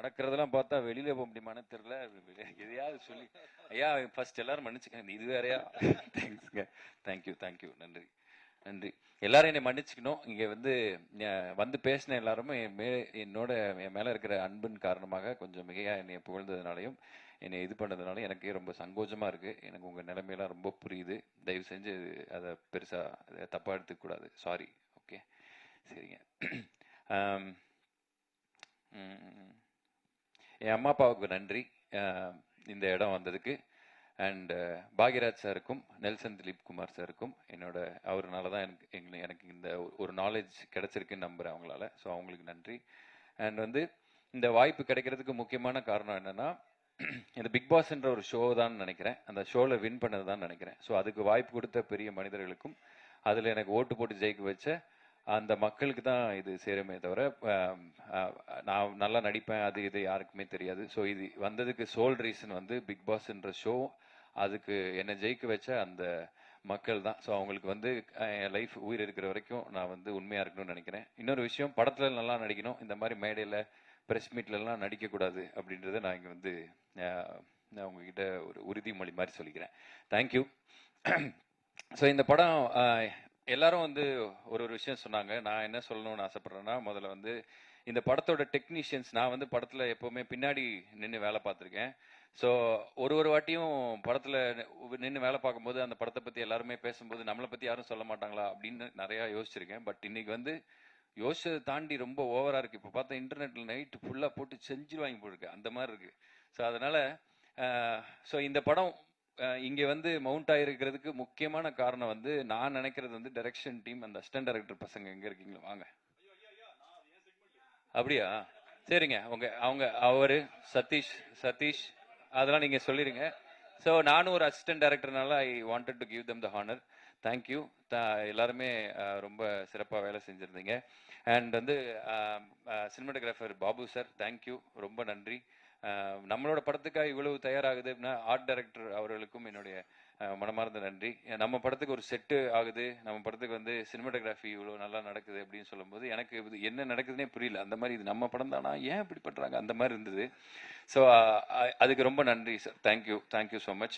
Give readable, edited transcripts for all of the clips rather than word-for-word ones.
நடக்கிறதெல்லாம் பார்த்தா வெளியில போக முடியுமான்னு தெரியல. எதையாவது சொல்லி ஐயா ஃபர்ஸ்ட் எல்லாரும் மன்னிச்சுக்கங்க. இது வேறையா? தேங்க்ஸ்ங்க. Thank you thank you. நன்றி நன்றி. எல்லாரும் என்னை மன்னிச்சுக்கணும். இங்க வந்து பேசின எல்லாருமே என்னோட என் மேல இருக்கிற அன்பின் காரணமாக கொஞ்சம் மிகையா என்னை புகழ்ந்ததுனாலையும் என்னை இது பண்ணதுனால எனக்கே ரொம்ப சங்கோஜமா இருக்கு. எனக்கு உங்க நிலைமையெல்லாம் ரொம்ப புரியுது. தயவு செஞ்சு அதை பெருசா தப்பா எடுத்துக்க கூடாது. சாரி. ஓகே, சரிங்க. என் அம்மா அப்பாவுக்கு நன்றி இந்த இடம் வந்ததுக்கு. அண்ட் பாக்யராஜ் சாருக்கும் நெல்சன் திலீப் குமார் சாருக்கும் அவர்னால தான் எனக்கு இந்த ஒரு நாலேஜ் கிடைச்சிருக்குன்னு நம்புறேன் அவங்களால. ஸோ அவங்களுக்கு நன்றி. அண்ட் இந்த வாய்ப்பு கிடைக்கிறதுக்கு முக்கியமான காரணம் என்னன்னா, இந்த பிக் பாஸ்ன்ற ஒரு ஷோ தான் நினைக்கிறேன். அந்த ஷோவில் வின் பண்ணது தான் நினைக்கிறேன். ஸோ அதுக்கு வாய்ப்பு கொடுத்த பெரிய மனிதர்களுக்கும் அதில் எனக்கு ஓட்டு போட்டு ஜெயிக்க வச்ச அந்த மக்களுக்கு தான் இது சேருமே தவிர நான் நல்லா நடிப்பேன் அது இது யாருக்குமே தெரியாது. ஸோ இது வந்ததுக்கு சோல் ரீசன் பிக் பாஸ்ன்ற ஷோ, அதுக்கு என்னை ஜெயிக்க வச்ச அந்த மக்கள் தான். ஸோ அவங்களுக்கு என் லைஃப் உயிர் இருக்கிற வரைக்கும் நான் உண்மையாக இருக்கணும்னு நினைக்கிறேன். இன்னொரு விஷயம், படத்தில் நல்லா நடிக்கணும். இந்த மாதிரி மேடையில் ப்ரெஸ் மீட்லலாம் நடிக்கக்கூடாது அப்படின்றத நான் இங்கே நான் உங்ககிட்ட ஒரு உறுதிமொழி மாதிரி சொல்லிக்கிறேன். தேங்க்யூ. ஸோ இந்த படம் எல்லாரும் ஒரு விஷயம் சொன்னாங்க. நான் என்ன சொல்லணும்னு ஆசைப்படுறேன்னா, முதல்ல இந்த படத்தோட டெக்னீஷியன்ஸ், நான் படத்தில் எப்போவுமே பின்னாடி நின்று வேலை பார்த்துருக்கேன். ஸோ ஒரு வாட்டியும் படத்தில் நின்று வேலை பார்க்கும்போது அந்த படத்தை பற்றி எல்லாருமே பேசும்போது நம்மளை பற்றி யாரும் சொல்ல மாட்டாங்களா அப்படின்னு நிறையா யோசிச்சிருக்கேன். பட் இன்னைக்கு யோசிச்சதை தாண்டி ரொம்ப ஓவராக இருக்குது. இப்போ பார்த்தா இன்டர்நெட்டில் நைட்டு ஃபுல்லாக போட்டு செஞ்சுருவாங்க போயிருக்கு, அந்த மாதிரி இருக்குது. ஸோ அதனால் இந்த படம் இங்கே மவுண்ட் ஆகிருக்கிறதுக்கு முக்கியமான காரணம் நான் நினைக்கிறது டைரக்ஷன் டீம், அந்த அசிஸ்டன்ட் டைரக்டர் பசங்க எங்கே இருக்கீங்களோ வாங்க. அப்படியா? சரிங்க. அவரு சதீஷ் அதெல்லாம் நீங்கள் சொல்லிடுங்க. ஸோ நானும் ஒரு அசிஸ்டன்ட் டைரக்டர்னால I wanted to give them the honour. Thank you. எல்லாருமே ரொம்ப சிறப்பாக வேலை செஞ்சுருந்தீங்க. And cinematographer Babu sir, thank you, ரொம்ப நன்றி. நம்மளோட படத்துக்காக இவ்வளவு தயாராகுதுன்னா ஆர்ட் டைரக்டர் அவர்களுக்கும் என்னுடைய மனமார்ந்த நன்றி. நம்ம படத்துக்கு ஒரு செட்டு ஆகுது, நம்ம படத்துக்கு சினிமாட்டோகிராஃபி இவ்வளோ நல்லா நடக்குது அப்படின்னு சொல்லும்போது எனக்கு இது என்ன நடக்குதுன்னே புரியல. அந்த மாதிரி இது நம்ம படம் தானா, ஏன் இப்படி பண்ணுறாங்க, அந்த மாதிரி இருந்தது. ஸோ அதுக்கு ரொம்ப நன்றி sir. Thank you so much.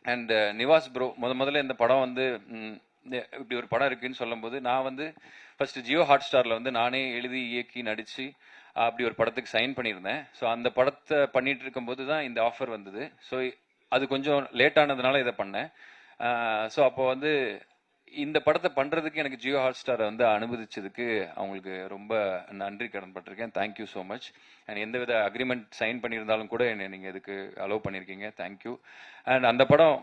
And Nivas bro, முதல்ல இந்த படம் இப்படி ஒரு படம் இருக்குன்னு சொல்லும்போது நான் ஃபர்ஸ்ட் ஜியோ ஹாட் ஸ்டாரில் நானே எழுதி இயக்கி நடித்து அப்படி ஒரு படத்துக்கு சைன் பண்ணியிருந்தேன். ஸோ அந்த படத்தை பண்ணிட்டு இருக்கும்போது தான் இந்த ஆஃபர் வந்தது. ஸோ அது கொஞ்சம் லேட் ஆனதுனால இதை பண்ணேன். ஸோ அப்போ இந்த படத்தை பண்ணுறதுக்கு எனக்கு ஜியோ ஹாட் ஸ்டாரை அனுமதிச்சதுக்கு அவங்களுக்கு ரொம்ப நன்றி கடன் பட்டிருக்கேன். Thank you so much. அண்ட் எந்தவித அக்ரிமெண்ட் சைன் பண்ணியிருந்தாலும் கூட என்னை நீங்கள் இதுக்கு அலோவ் பண்ணியிருக்கீங்க. தேங்க்யூ. அண்ட் அந்த படம்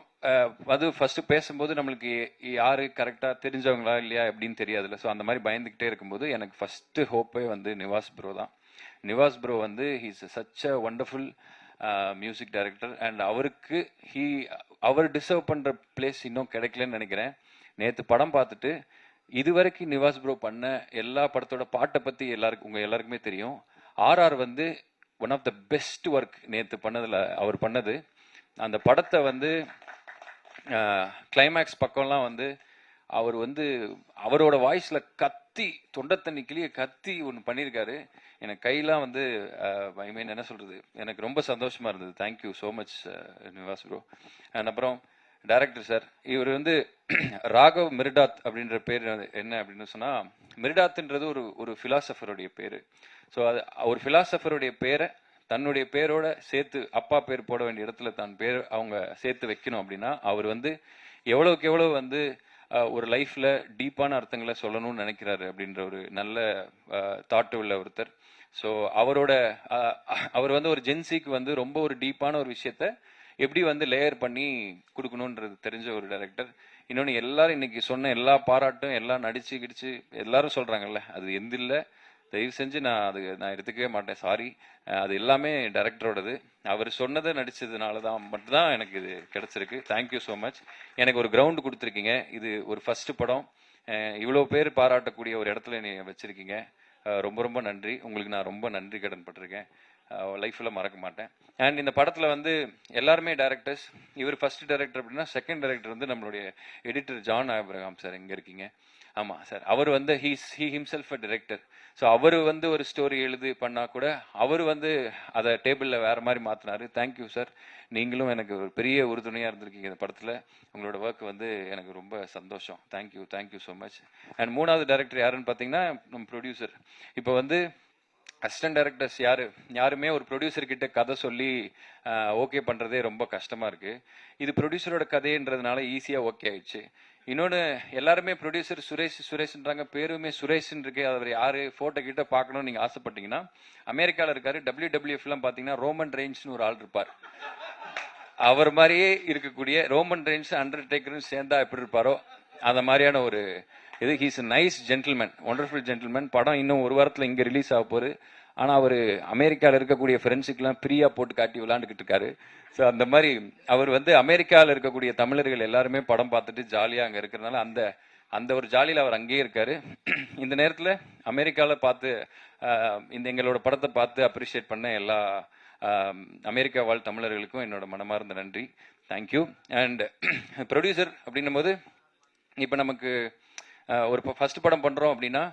ஃபர்ஸ்ட் பேசும்போது நம்மளுக்கு யாரு கரெக்டாக தெரிஞ்சவங்களா இல்லையா எப்படின்னு தெரியாதுல்ல. ஸோ அந்த மாதிரி பயந்துக்கிட்டே இருக்கும்போது எனக்கு ஃபர்ஸ்ட் ஹோப்பே நிவாஸ் ப்ரோ தான். Nivas bro he's such a wonderful music director. And அவர் டிசர்வ் பண்ணுற பிளேஸ் இன்னும் கிடைக்கலன்னு நினைக்கிறேன். நேற்று படம் பார்த்துட்டு இதுவரைக்கும் நிவாஸ் ப்ரோ பண்ண எல்லா படத்தோட பாட்டை பற்றி உங்க எல்லாருக்குமே தெரியும். RR one of the best work நேற்று பண்ணதில் அவர் பண்ணது. அந்த படத்தை கிளைமேக்ஸ் பக்கம்லாம் அவர் அவரோட வாய்ஸ்ல கத்தி தொண்டை தண்ணி கிளிய கத்தி ஒன்று பண்ணியிருக்காரு. எனக்கு கையெல்லாம் ஐ மீன் என்ன சொல்றது, எனக்கு ரொம்ப சந்தோஷமா இருந்தது. Thank you so much Nivas bro. And அப்புறம் டைரக்டர் சார், இவர் ராகவ் மிர்டாத் அப்படின்ற பேர் என்ன அப்படின்னு சொன்னா, மிர்டாத்ன்றது ஒரு பிலாசபருடைய பேரு. ஸோ அது ஒரு பிலாசபருடைய பேரை தன்னுடைய பேரோட சேர்த்து அப்பா பேர் போட வேண்டிய இடத்துல தான் பேர் அவங்க சேர்த்து வைக்கணும் அப்படின்னா அவர் எவ்வளவுக்கு எவ்வளவு ஒரு லைஃப்ல டீப்பான அர்த்தங்களை சொல்லணும்னு நினைக்கிறாரு அப்படின்ற ஒரு நல்ல தாட்டு உள்ள ஒருத்தர். ஸோ அவர் ஒரு ஜென்சிக்கு ரொம்ப ஒரு டீப்பான ஒரு விஷயத்த எப்படி லேயர் பண்ணி கொடுக்கணுன்றது தெரிஞ்ச ஒரு டைரக்டர். இன்னொன்று, எல்லாரும் இன்னைக்கு சொன்ன எல்லா பாராட்டும் எல்லாம் நடிச்சு கிடிச்சு எல்லாரும் சொல்றாங்கல்ல, அது எந்த இல்லை, தயவு செஞ்சு நான் எடுத்துக்கவே மாட்டேன், சாரி. அது எல்லாமே டைரக்டரோடது. அவர் சொன்னதை நடிச்சதுனால தான் மட்டும்தான் எனக்கு இது கிடைச்சிருக்கு. Thank you so much. எனக்கு ஒரு கிரவுண்ட் கொடுத்துருக்கீங்க. இது ஒரு ஃபர்ஸ்ட் படம், இவ்வளோ பேர் பாராட்டக்கூடிய ஒரு இடத்துல நீ வச்சிருக்கீங்க. ரொம்ப ரொம்ப நன்றி. உங்களுக்கு நான் ரொம்ப நன்றி கடன் பட்டிருக்கேன், லைஃப்பில் மறக்க மாட்டேன். அண்ட் இந்த படத்தில் எல்லாருமே டைரக்டர்ஸ். இவர் ஃபர்ஸ்ட் டைரக்டர் அப்படின்னா செகண்ட் டைரக்டர் நம்மளுடைய எடிட்டர் ஜான் ஆப்ரஹாம் சார். எங்கே இருக்கீங்க? ஆமா சார், அவர் வந்து he himself a director. So அவர் வந்து ஒரு ஸ்டோரி எழுதி பண்ணா கூட அவர் வந்து அதை டேபிள்ல வேற மாதிரி மாத்தினாரு. தேங்க்யூ சார், நீங்களும் எனக்கு ஒரு பெரிய உறுதுணையா இருந்திருக்கீங்க இந்த படத்துல. உங்களோட ஒர்க் வந்து எனக்கு ரொம்ப சந்தோஷம். Thank you so much. அண்ட் மூணாவது டைரக்டர் யாருன்னு பார்த்தீங்கன்னா நம்ம ப்ரொடியூசர். இப்போ வந்து அசிஸ்டன்ட் டைரக்டர்ஸ் யாருமே ஒரு ப்ரொடியூசர் கிட்ட கதை சொல்லி ஓகே பண்றதே ரொம்ப கஷ்டமா இருக்கு. இது ப்ரொடியூசரோட கதைன்றதுனால ஈஸியா ஓகே ஆயிடுச்சு. இன்னொன்று, எல்லாருமே ப்ரொடியூசர் சுரேஷ்ன்றாங்க, பேருமே சுரேஷ்ன்னு இருக்கு. அவர் யாரு போட்டோ கிட்ட பார்க்கணும்னு நீங்க ஆசைப்பட்டீங்கன்னா அமெரிக்காவில் இருக்காரு. WWFலாம் பார்த்தீங்கன்னா ரோமன் ரெயின்ஸ்னு ஒரு ஆள் இருப்பார். அவர் மாதிரியே இருக்கக்கூடிய ரோமன் ரெயின்ஸ் அண்டர்டேக்கரும் சேர்ந்தா எப்படி இருப்பாரோ அந்த மாதிரியான ஒரு இது. He's nice gentleman, wonderful gentleman. படம் இன்னும் ஒரு வாரத்தில் இங்கே ரிலீஸ் ஆக போகுது. ஆனால் அவர் அமெரிக்காவில் இருக்கக்கூடிய ஃப்ரெண்ட்ஸுக்கெல்லாம் ஃப்ரீயாக போட்டு காட்டி விளாண்டுக்கிட்டு இருக்காரு. ஸோ அந்த மாதிரி அவர் வந்து அமெரிக்காவில் இருக்கக்கூடிய தமிழர்கள் எல்லாருமே படம் பார்த்துட்டு ஜாலியாக அங்கே இருக்கிறதுனால அந்த அந்த ஒரு ஜாலியில் அவர் அங்கேயே இருக்காரு. இந்த நேரத்தில் அமெரிக்காவில் பார்த்து இந்த எங்களோட படத்தை பார்த்து அப்ரிஷியேட் பண்ண எல்லா அமெரிக்கா வாழ் தமிழர்களுக்கும் என்னோட மனமார்ந்த நன்றி. தேங்க்யூ. அண்ட் ப்ரொடியூசர் அப்படின்னும் போது இப்போ நமக்கு ஒரு ஃபர்ஸ்ட் படம் பண்ணுறோம் அப்படின்னா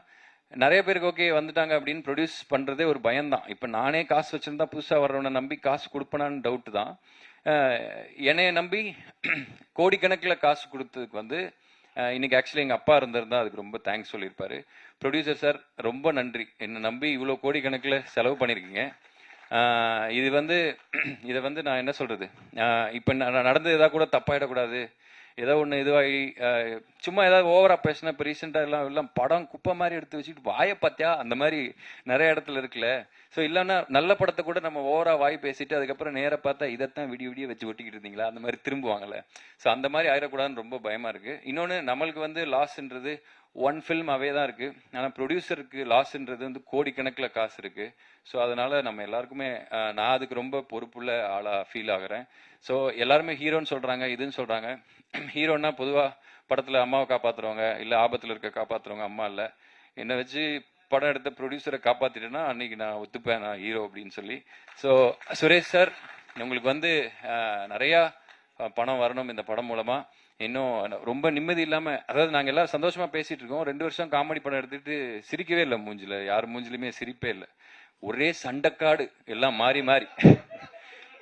நிறைய பேருக்கு ஓகே வந்துட்டாங்க அப்படின்னு ப்ரொடியூஸ் பண்ணுறதே ஒரு பயம்தான். இப்போ நானே காசு வச்சுருந்தா புதுசாக வர்றவனை நம்பி காசு கொடுப்பனான்னு டவுட்டு தான். என்னைய நம்பி கோடிக்கணக்கில் காசு கொடுத்ததுக்கு வந்து இன்னைக்கு ஆக்சுவலி எங்கள் அப்பா இருந்திருந்தா அதுக்கு ரொம்ப தேங்க்ஸ் சொல்லியிருப்பாரு. ப்ரொடியூசர் சார் ரொம்ப நன்றி, என்னை நம்பி இவ்வளோ கோடிக்கணக்கில் செலவு பண்ணியிருக்கீங்க. இதை வந்து நான் என்ன சொல்கிறது, இப்போ நடந்தது எதாவது கூட தப்பாயிடக்கூடாது, ஏதோ ஒன்று இதுவாகி சும்மா ஏதாவது ஓவரா பேசினா. இப்போ ரீசெண்டாக எல்லாம் படம் குப்பை மாதிரி எடுத்து வச்சுட்டு வாயை பார்த்தியா அந்த மாதிரி நிறைய இடத்துல இருக்குல்ல. ஸோ இல்லைன்னா நல்ல படத்தை கூட நம்ம ஓவரா வாய் பேசிட்டு அதுக்கப்புறம் நேராக பார்த்தா இதைத்தான் விடிய வச்சு ஒட்டிக்கிட்டு இருந்தீங்களா அந்த மாதிரி திரும்புவாங்கல்ல. ஸோ அந்த மாதிரி ஆயிடக்கூடாதுன்னு ரொம்ப பயமா இருக்கு. இன்னொன்று, நம்மளுக்கு வந்து லாஸ்ன்றது ஒன் ஃபில்ம் அவே தான் இருக்கு. ஆனால் ப்ரொடியூசருக்கு லாஸ்ன்றது வந்து கோடிக்கணக்கில் காசு இருக்கு. ஸோ அதனால நம்ம எல்லாருக்குமே நான் அதுக்கு ரொம்ப பொறுப்புள்ள ஆளாக ஃபீல் ஆகுறேன். ஸோ எல்லாருமே ஹீரோன்னு சொல்றாங்க, இதுன்னு சொல்றாங்க. ஹீரோன்னா பொதுவாக படத்தில் அம்மாவை காப்பாற்றுறவங்க, இல்லை ஆபத்தில் இருக்க காப்பாற்றுறவங்க அம்மா இல்லை. என்னை வச்சு படம் எடுத்த ப்ரொடியூசரை காப்பாற்றிட்டேன்னா அன்னைக்கு நான் ஒத்துப்பேன், நான் ஹீரோ அப்படின்னு சொல்லி. ஸோ சுரேஷ் சார், உங்களுக்கு வந்து நிறையா பணம் வரணும் இந்த படம் மூலமா. இன்னும் ரொம்ப நிம்மதி இல்லாம, அதாவது நாங்க எல்லாரும் சந்தோஷமா பேசிட்டு இருக்கோம். 2 வருஷம் காமெடி படம் எடுத்துட்டு சிரிக்கவே இல்லை. மூஞ்சில யார் மூஞ்சிலுமே சிரிப்பே இல்லை. ஒரே சண்டைக்காடு, எல்லாம் மாறி மாறி.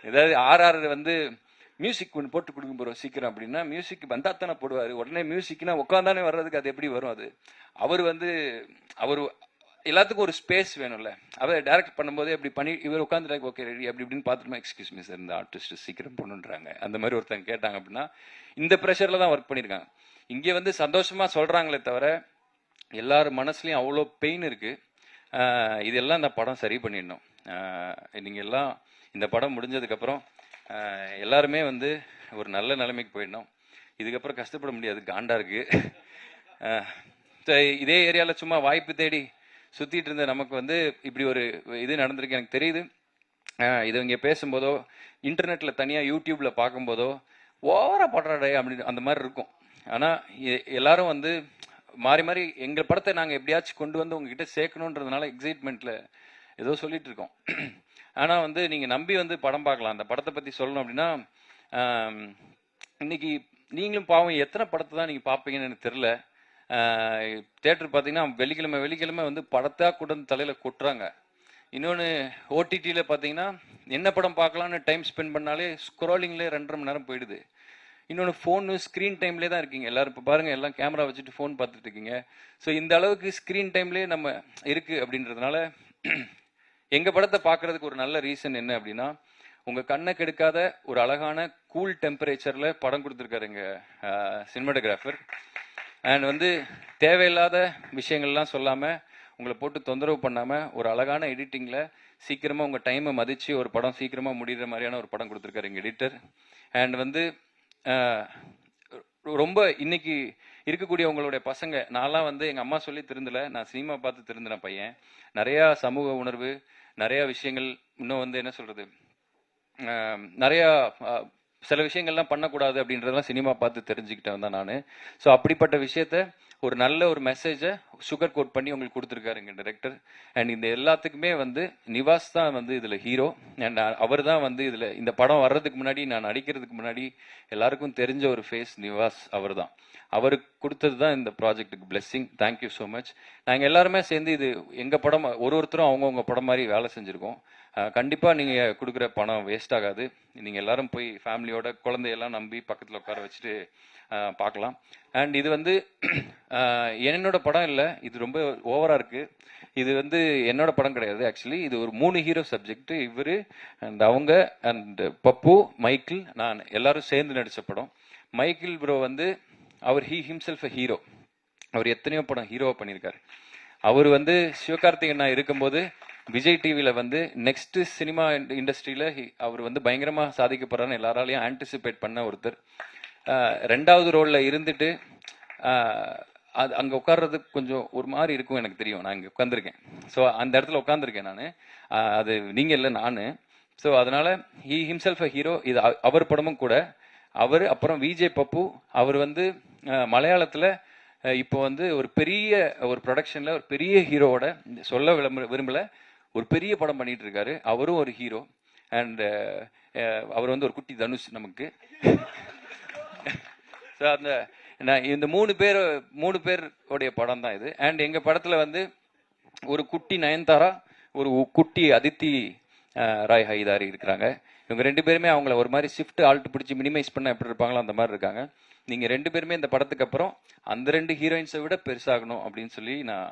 ஏதாவது ஆர்ஆர் வந்து மியூசிக் ஒன்று போட்டு கொடுக்க போறோம் சீக்கிரம் அப்படின்னா மியூசிக் வந்தா தானே போடுவாரு. உடனே மியூசிக்னா உட்காந்தானே வர்றதுக்கு அது எப்படி வரும்? அது அவர் எல்லாத்துக்கும் ஒரு ஸ்பேஸ் வேணும்ல. அவர் டைரக்ட் பண்ணும்போது எப்படி பண்ணி இவர் உட்காந்துட்டு ஓகே ரெடி அப்படி இப்படின்னு பார்த்துட்டு எக்ஸ்கியூஸ் மீ சார், இந்த ஆர்டிஸ்ட் சீக்கிரம் பண்ணுன்றாங்க அந்த மாதிரி ஒருத்தங்க கேட்டாங்க அப்படின்னா இந்த ப்ரெஷர்ல தான் ஒர்க் பண்ணியிருக்காங்க. இங்கே வந்து சந்தோஷமா சொல்றாங்களே தவிர எல்லாரும் மனசுலயும் அவ்வளோ பெயின் இருக்கு. இதெல்லாம் இந்த படம் சரி பண்ணிடணும். நீங்க எல்லாம் இந்த படம் முடிஞ்சதுக்கப்புறம் எல்லாருமே வந்து ஒரு நல்ல நிலைமைக்கு போயிடணும். இதுக்கப்புறம் கஷ்டப்பட முடியாது, காண்டா இருக்கு. இதே ஏரியாவில் சும்மா வாய்ப்பு தேடி சுத்திட்டு இருந்த நமக்கு வந்து இப்படி ஒரு இது நடந்திருக்கு. எனக்கு தெரியுது, இது இங்கே பேசும்போதோ இன்டர்நெட்ல தனியா யூடியூப்ல பார்க்கும்போதோ ஓவரா படுறாடே அப்படின்னு அந்த மாதிரி இருக்கும். ஆனா எல்லாரும் வந்து மாறி மாறி எங்க படத்தை நாங்க எப்படியாச்சும் கொண்டு வந்து உங்ககிட்ட சேர்க்கணுன்றதுனால எக்ஸைட்மெண்ட்ல ஏதோ சொல்லிட்டு இருக்கோம். ஆனா வந்து நீங்க நம்பி வந்து படம் பார்க்கலாம். அந்த படத்தை பத்தி சொல்லணும் அப்படின்னா இன்னைக்கு நீங்களும் பாவம் எத்தனை படத்தை தான் நீங்க பார்ப்பீங்கன்னு எனக்கு தெரியல. தியேட்டர் பார்த்தீங்கன்னா வெள்ளிக்கிழமை வந்து படத்தா கூட தலையில கொட்டுறாங்க. இன்னொன்று, ஓடிடியில் பார்த்தீங்கன்னா என்ன படம் பார்க்கலான்னு டைம் ஸ்பெண்ட் பண்ணாலே ஸ்க்ரோலிங்லேயே 2.5 மணி நேரம் போயிடுது. இன்னொன்று, ஃபோனு ஸ்க்ரீன் டைம்லேயே தான் இருக்கீங்க எல்லாரும். இப்போ பாருங்க, எல்லாம் கேமரா வச்சுட்டு ஃபோன் பார்த்துட்டு இருக்கீங்க. ஸோ இந்த அளவுக்கு ஸ்க்ரீன் டைம்லேயே நம்ம இருக்கு அப்படின்றதுனால எங்க படத்தை பார்க்கறதுக்கு ஒரு நல்ல ரீசன் என்ன அப்படின்னா, உங்க கண்ணை கெடுக்காத ஒரு அழகான கூல் டெம்பரேச்சர்ல படம் கொடுத்துருக்காரு எங்க சினிமாட்டோகிராஃபர். அண்ட் வந்து தேவையில்லாத விஷயங்கள்லாம் சொல்லாம உங்களை போட்டு தொந்தரவு பண்ணாம ஒரு அழகான எடிட்டிங்ல சீக்கிரமா உங்க டைமை மதிச்சு ஒரு படம் சீக்கிரமா முடிகிற மாதிரியான ஒரு படம் கொடுத்துருக்காரு எங்க எடிட்டர். அண்ட் வந்து ரொம்ப இன்னைக்கு இருக்கக்கூடிய உங்களுடைய பசங்க, நான்லாம் வந்து எங்க அம்மா சொல்லி திருந்தல, நான் சினிமா பார்த்து திருந்தின பையன். நிறைய சமூக உணர்வு, நிறைய விஷயங்கள், இன்னும் வந்து என்ன சொல்றது, நிறைய சில விஷயங்கள்லாம் பண்ணக்கூடாது அப்படின்றதெல்லாம் சினிமா பார்த்து தெரிஞ்சுக்கிட்டேன் தான் நான். ஸோ அப்படிப்பட்ட விஷயத்த ஒரு நல்ல ஒரு மெசேஜை சுகர் கோட் பண்ணி உங்களுக்கு கொடுத்துருக்காருங்க டைரக்டர். அண்ட் இந்த எல்லாத்துக்குமே வந்து நிவாஸ் தான் வந்து இதில் ஹீரோ. அண்ட் அவர் தான் வந்து இதில் இந்த படம் வர்றதுக்கு முன்னாடி, நான் நடிக்கிறதுக்கு முன்னாடி எல்லாருக்கும் தெரிஞ்ச ஒரு ஃபேஸ் நிவாஸ். அவர் தான், அவருக்கு கொடுத்தது தான் இந்த ப்ராஜெக்ட்டுக்கு பிளெஸ்ஸிங். Thank you so much. நாங்கள் எல்லாருமே சேர்ந்து இது எங்கள் படம், ஒருத்தரும் அவங்கவுங்க படம் மாதிரி வேலை செஞ்சுருக்கோம். கண்டிப்பாக நீங்கள் கொடுக்குற பணம் வேஸ்ட் ஆகாது. நீங்கள் எல்லாரும் போய் ஃபேமிலியோட குழந்தையெல்லாம் நம்பி பக்கத்தில் உட்கார வச்சுட்டு பார்க்கலாம். அண்ட் இது வந்து என்னோட படம் இல்லை, இது ரொம்ப ஓவராக இருக்குது. இது வந்து என்னோட படம் கிடையாது ஆக்சுவலி. இது ஒரு 3 ஹீரோ சப்ஜெக்ட். இவர் அண்ட் அவங்க அண்ட் பப்பு, மைக்கிள், நான் எல்லாரும் சேர்ந்து நடித்த படம். மைக்கிள் ப்ரோ வந்து அவர் ஹிம்செல்ஃப் அ ஹீரோ. அவர் எத்தனையோ படம் ஹீரோவாக பண்ணியிருக்காரு. அவர் வந்து சிவகார்த்திகேயன் நான் இருக்கும்போது விஜய் டிவியில் வந்து நெக்ஸ்ட் சினிமா இண்டஸ்ட்ரியில் அவர் வந்து பயங்கரமாக சாதிக்க போகிறான்னு எல்லாராலையும் ஆன்டிசிபேட் பண்ண ஒருத்தர். 2வது ரோலில் இருந்துட்டு அது அங்கே உட்கார்றதுக்கு கொஞ்சம் ஒரு மாதிரி இருக்கும், எனக்கு தெரியும். நான் இங்கே உட்காந்துருக்கேன். ஸோ அந்த இடத்துல உட்காந்துருக்கேன் நான். அது நீங்கள் இல்லை, நான். ஸோ அதனால ஹிம்செல்ஃப் அ ஹீரோ. இது அவர் படமும் கூட. அவர் அப்புறம் விஜே பப்பு, அவர் வந்து மலையாளத்தில் இப்போ வந்து ஒரு பெரிய ஒரு ப்ரொடக்ஷனில் ஒரு பெரிய ஹீரோவோட, சொல்ல விரும்பல, ஒரு பெரிய படம் பண்ணிட்டு இருக்காரு. அவரும் ஒரு ஹீரோ. அண்ட் அவர் வந்து ஒரு குட்டி தனுஷ் நமக்கு. ஸோ அந்த நான் இந்த 3 பேருடைய படம் தான் இது. அண்ட் எங்கள் படத்தில் வந்து ஒரு குட்டி நயன்தாரா, ஒரு குட்டி அதித்தி ராய் ஹைதாரி இருக்கிறாங்க. இவங்க 2 பேருமே அவங்கள ஒரு மாதிரி ஷிஃப்ட் ஆல்ட் பிடிச்சி மினிமைஸ் பண்ண எப்படி இருப்பாங்களோ அந்த மாதிரி இருக்காங்க. நீங்கள் 2 பேருமே இந்த படத்துக்கு அப்புறம் அந்த 2 ஹீரோயின்ஸை விட பெருசாகணும் அப்படின்னு சொல்லி நான்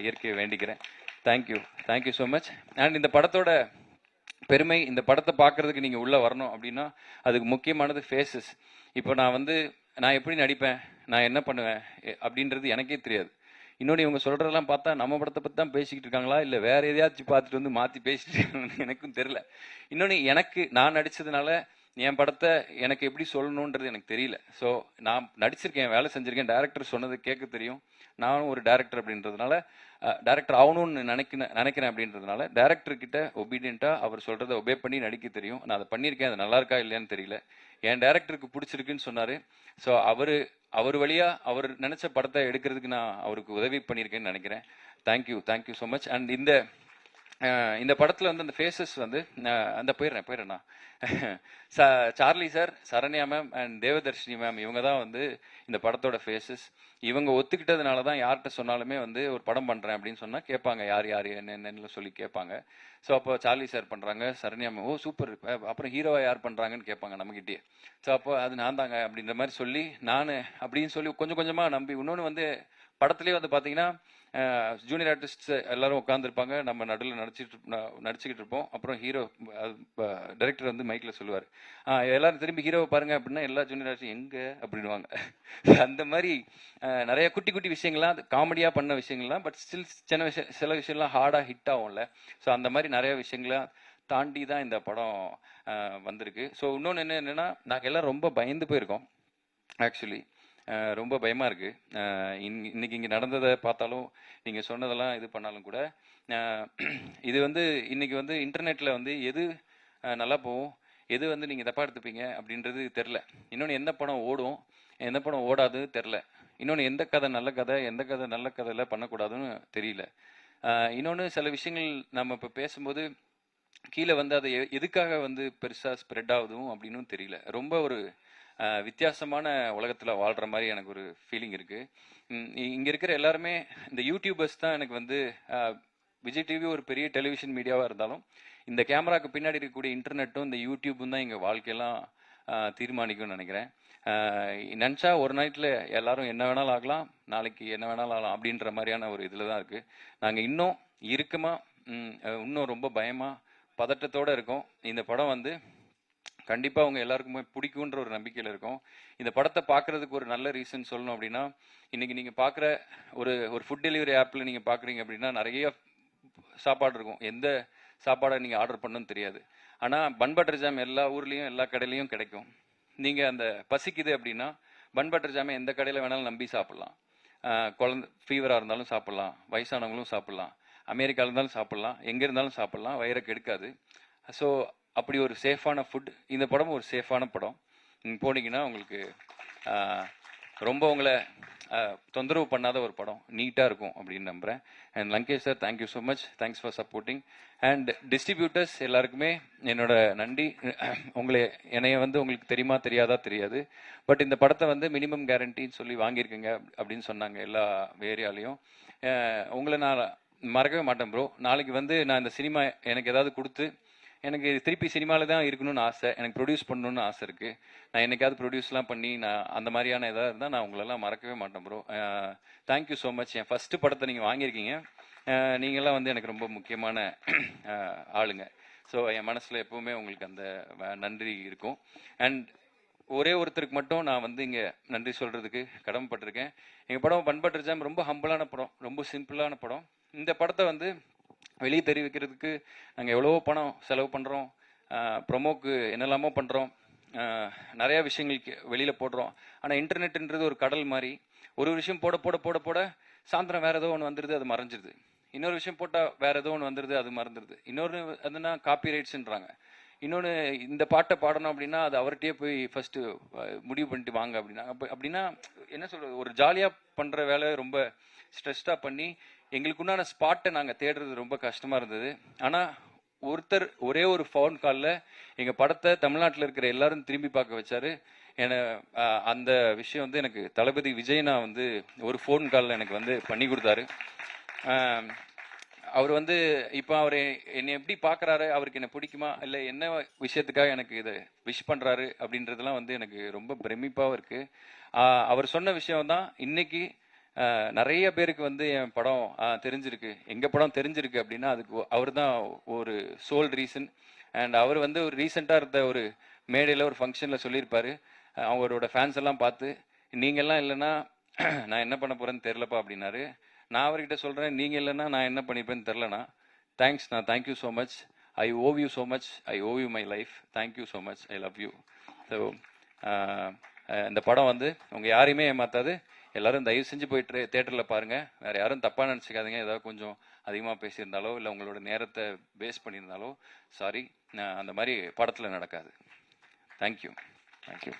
இயற்கையை வேண்டிக்கிறேன். Thank you so much. அண்ட் இந்த படத்தோட பெருமை, இந்த படத்தை பார்க்கறதுக்கு நீங்கள் உள்ளே வரணும் அப்படின்னா அதுக்கு முக்கியமானது ஃபேஸஸ். இப்போ நான் எப்படி நடிப்பேன், நான் என்ன பண்ணுவேன் அப்படின்றது எனக்கே தெரியாது. இன்னொன்று இவங்க சொல்கிறதெல்லாம் பார்த்தா நம்ம படத்தை பற்றி தான் பேசிக்கிட்டு இருக்காங்களா, இல்லை வேற எதையாச்சும் பார்த்துட்டு வந்து மாற்றி பேசிட்டு இருக்காங்கன்னு எனக்கும் தெரில. இன்னொன்று நான் நடித்ததுனால என் படத்தை எனக்கு எப்படி சொல்லணுன்றது எனக்கு தெரியல. ஸோ நான் நடிச்சிருக்கேன், வேலை செஞ்சுருக்கேன், டேரக்டர் சொன்னது கேட்க தெரியும். நானும் ஒரு டேரக்டர் அப்படின்றதுனால, டேரக்டர் ஆகணும்னு நினைக்கிறேன் அப்படின்றதுனால டேரக்டர்கிட்ட ஒபீடியண்ட்டாக அவர் சொல்கிறத ஒபே பண்ணி நடிக்க தெரியும். நான் அதை பண்ணியிருக்கேன். அது நல்லா இருக்கா இல்லையான்னு தெரியல. என் டேரக்டருக்கு பிடிச்சிருக்குன்னு சொன்னார். ஸோ அவர் வழியாக அவர் நினச்ச படத்தை எடுக்கிறதுக்கு நான் அவருக்கு உதவி பண்ணியிருக்கேன்னு நினைக்கிறேன். Thank you so much. அண்ட் இந்த படத்தில் வந்து அந்த ஃபேஸஸ் வந்து அந்த போயிடுறேண்ணா. Charlie sir, Saranya ma'am and Devadarshini ma'am, இவங்க தான் வந்து இந்த படத்தோட ஃபேஸஸ். இவங்க ஒத்துக்கிட்டதுனால தான் யார்கிட்ட சொன்னாலுமே வந்து ஒரு படம் பண்ணுறேன் அப்படின்னு சொன்னால் கேட்பாங்க, யார் என்னென்னு சொல்லி கேட்பாங்க. ஸோ அப்போ சார்லி சார் பண்ணுறாங்க, சரண்யா மேம் ஓ சூப்பர், அப்புறம் ஹீரோவை யார் பண்ணுறாங்கன்னு கேட்பாங்க நம்மகிட்டே. ஸோ அப்போ அது நான் தாங்க அப்படின்ற மாதிரி சொல்லி நான் அப்படின்னு சொல்லி கொஞ்சம் கொஞ்சமாக நம்பி. இன்னொன்று வந்து படத்துலேயே வந்து பார்த்தீங்கன்னா ஜூனியர் ஆர்டிஸ்ட் எல்லாரும் உட்காந்துருப்பாங்க, நம்ம நடுவில் நடிச்சுக்கிட்டு இருப்போம். அப்புறம் ஹீரோ டைரக்டர் வந்து மைக்கில் சொல்லுவார், எல்லாரும் திரும்பி ஹீரோவை பாருங்க அப்படின்னா எல்லா ஜூனியர் ஆர்டிஸ்ட் எங்கே அப்படின்வாங்க. அந்த மாதிரி நிறைய குட்டி குட்டி விஷயங்கள்லாம் காமெடியாக பண்ண விஷயங்கள்லாம், பட் ஸ்டில் சில விஷயம்லாம் ஹார்டாக ஹிட் ஆகும்ல. ஸோ அந்த மாதிரி நிறைய விஷயங்களாம் தாண்டி தான் இந்த படம் வந்திருக்கு. ஸோ இன்னொன்று என்னென்னா, நாங்கள் எல்லாம் ரொம்ப பயந்து போயிருக்கோம் ஆக்சுவலி. ரொம்ப பயமாக இருக்குது. இன்னைக்கு இங்கே நடந்ததை பார்த்தாலும், நீங்கள் சொன்னதெல்லாம் இது பண்ணாலும் கூட, இது வந்து இன்னைக்கு வந்து இன்டர்நெட்டில் வந்து எது நல்லா போகும், எது வந்து நீங்கள் தப்பாக எடுத்துப்பீங்க அப்படின்றது தெரில. இன்னொன்று எந்த படம் ஓடும், எந்த படம் ஓடாது தெரில. இன்னொன்று எந்த கதை நல்ல கதை, எந்த கதை நல்ல கதையில் பண்ணக்கூடாதுன்னு தெரியல. இன்னொன்று சில விஷயங்கள் நம்ம இப்போ பேசும்போது கீழே வந்து அதை எதுக்காக வந்து பெருசாக ஸ்ப்ரெட் ஆகுதும் அப்படின்னு தெரியல. ரொம்ப ஒரு வித்தியாசமான உலகத்தில் வாழ்கிற மாதிரி எனக்கு ஒரு ஃபீலிங் இருக்குது. இங்கே இருக்கிற எல்லாருமே இந்த யூடியூபர்ஸ் தான். எனக்கு வந்து விஜய் டிவி ஒரு பெரிய டெலிவிஷன் மீடியாவாக இருந்தாலும், இந்த கேமராவுக்கு பின்னாடி இருக்கக்கூடிய இன்டர்நெட்டும் இந்த யூடியூப்பும் தான் எங்கள் வாழ்க்கையெல்லாம் தீர்மானிக்கும்னு நினைக்கிறேன். நினச்சா ஒரு நைட்டில் எல்லாரும் என்ன வேணாலும் ஆகலாம், நாளைக்கு என்ன வேணாலும் ஆகலாம் அப்படின்ற மாதிரியான ஒரு இதில் தான் இருக்குது. நாங்கள் இன்னும் இன்னும் ரொம்ப பயமாக பதட்டத்தோடு இருக்கோம். இந்த படம் வந்து கண்டிப்பாக அவங்க எல்லாருக்குமே பிடிக்குன்ற ஒரு நம்பிக்கையில் இருக்கும். இந்த படத்தை பார்க்குறதுக்கு ஒரு நல்ல ரீசன் சொல்லணும் அப்படின்னா, இன்றைக்கி நீங்கள் பார்க்குற ஒரு ஃபுட் டெலிவரி ஆப்பில் நீங்கள் பார்க்குறீங்க அப்படின்னா நிறைய சாப்பாடு இருக்கும். எந்த சாப்பாடை நீங்கள் ஆர்டர் பண்ணணும்னு தெரியாது. ஆனால் பன் பட்டர் ஜாம் எல்லா ஊர்லேயும் எல்லா கடையிலையும் கிடைக்கும். நீங்கள் அந்த பசிக்குது அப்படின்னா பன் பட்டர் ஜாமை எந்த கடையில் வேணாலும் நம்பி சாப்பிட்லாம். குழந்தை ஃபீவராக இருந்தாலும் சாப்பிட்லாம், வயசானவங்களும் சாப்பிட்லாம், அமெரிக்காவில் இருந்தாலும் சாப்பிட்லாம், எங்கே இருந்தாலும் சாப்பிட்லாம், வயிறை கெடுக்காது. ஸோ அப்படி ஒரு சேஃபான ஃபுட். இந்த படமும் ஒரு சேஃபான படம். நீங்கள் போனீங்கன்னா உங்களுக்கு ரொம்ப உங்களை தொந்தரவு பண்ணாத ஒரு படம் நீட்டாக இருக்கும் அப்படின்னு நம்புகிறேன். And Lankesh sir, thank you so much, thanks for supporting. And distributors எல்லாருக்குமே என்னோட நன்றி. என்னைய வந்து உங்களுக்கு தெரியுமா தெரியாதா தெரியாது, பட் இந்த படத்தை வந்து மினிமம் கேரண்டின்னு சொல்லி வாங்கியிருக்கீங்க அப்படின்னு சொன்னாங்க எல்லா ஏரியாலையும். உங்களை நான் மறக்கவே மாட்டேன் ப்ரோ. நாளைக்கு வந்து நான் இந்த சினிமா எனக்கு ஏதாவது கொடுத்து எனக்கு திருப்பி சினிமாவில் தான் இருக்கணும்னு ஆசை, எனக்கு ப்ரொடியூஸ் பண்ணணும்னு ஆசை இருக்குது. நான் என்னைக்காவது ப்ரொடியூஸ்லாம் பண்ணி நான் அந்த மாதிரியான எதாவது இருந்தால் நான் உங்களெல்லாம் மறக்கவே மாட்டேன் ப்ரோ. Thank you so much. என் ஃபஸ்ட்டு படத்தை நீங்கள் வாங்கியிருக்கீங்க. நீங்கள்லாம் வந்து எனக்கு ரொம்ப முக்கியமான ஆளுங்க. ஸோ என் மனசில் எப்போவுமே உங்களுக்கு அந்த நன்றி இருக்கும். அண்ட் ஒரே ஒருத்தருக்கு மட்டும் நான் வந்து இங்கே நன்றி சொல்கிறதுக்கு கடமைப்பட்டிருக்கேன். எங்கள் படம் பண்பற்ற ஜாம் ரொம்ப ஹம்பிளான படம், ரொம்ப சிம்பிளான படம். இந்த படத்தை வந்து வெளியே தெரிவிக்கிறதுக்கு நாங்கள் எவ்வளவோ பணம் செலவு பண்ணுறோம், ப்ரொமோக்கு என்னெல்லாமோ பண்ணுறோம், நிறையா விஷயங்களுக்கு வெளியில் போடுறோம். ஆனால் இன்டர்நெட்டுன்றது ஒரு கடல் மாதிரி. ஒரு விஷயம் போட போட போட போட சாயந்தரம் வேறு ஏதோ ஒன்று வந்துடுது, அது மறைஞ்சிருது. இன்னொரு விஷயம் போட்டால் வேறு ஏதோ ஒன்று வந்துடுது, அது மறந்துடுது. இன்னொன்று அதுனா காப்பி ரைட்ஸுன்றாங்க. இன்னொன்று இந்த பாட்டை பாடணும் அப்படின்னா அது அவர்கிட்டயே போய் ஃபஸ்ட்டு முடிவு பண்ணிட்டு வாங்க அப்படின்னா அப்படின்னா என்ன சொல்கிறது, ஒரு ஜாலியாக பண்ணுற வேலையை ரொம்ப ஸ்ட்ரெஸ்டாக பண்ணி எங்களுக்குண்டான ஸ்பாட்டை நாங்கள் தேடுறது ரொம்ப கஷ்டமாக இருந்தது. ஆனால் ஒருத்தர் ஒரே ஒரு ஃபோன் காலில் எங்கள் படத்தை தமிழ்நாட்டில் இருக்கிற எல்லாரும் திரும்பி பார்க்க வச்சாரு. அந்த விஷயம் வந்து எனக்கு தளபதி விஜய்னா வந்து ஒரு ஃபோன் காலில் எனக்கு வந்து பண்ணி கொடுத்தாரு. அவர் வந்து இப்போ அவர் என்னை எப்படி பார்க்குறாரு, அவருக்கு என்ன பிடிக்குமா இல்லை என்ன விஷயத்துக்காக எனக்கு இதை விஷ் பண்ணுறாரு அப்படின்றதுலாம் வந்து எனக்கு ரொம்ப பிரமிப்பாகவும் இருக்குது. அவர் சொன்ன விஷயம் தான் இன்னைக்கு நிறைய பேருக்கு வந்து என் படம் தெரிஞ்சிருக்கு, எங்கள் படம் தெரிஞ்சிருக்கு அப்படின்னா அதுக்கு அவர் தான் ஒரு சோல் ரீசன். அண்ட் அவர் வந்து ஒரு ரீசெண்டாக இருந்த ஒரு மேடையில் ஒரு ஃபங்க்ஷனில் சொல்லியிருப்பார், அவரோட ஃபேன்ஸ் எல்லாம் பார்த்து நீங்கள்லாம் இல்லைன்னா நான் என்ன பண்ண போகிறேன்னு தெரிலப்பா அப்படின்னாரு. நான் அவர்கிட்ட சொல்கிறேன், நீங்கள் இல்லைன்னா நான் என்ன பண்ணிப்பேன்னு தெரிலண்ணா. தேங்க்ஸ், நான் thank you so much, I owe you so much, I owe you my life, thank you so much, I love you. So இந்த படம் வந்து உங்கள் யாரையுமே ஏமாத்தாது. எல்லாரும் தயவு செஞ்சு போயிட்டு தேட்டரில் பாருங்கள். வேறு யாரும் தப்பாக நினச்சிக்காதீங்க. ஏதாவது கொஞ்சம் அதிகமாக பேசியிருந்தாலோ இல்லை உங்களோட நேரத்தை வேஸ்ட் பண்ணியிருந்தாலோ சாரி, அந்த மாதிரி படத்தில் நடக்காது. Thank you, thank you.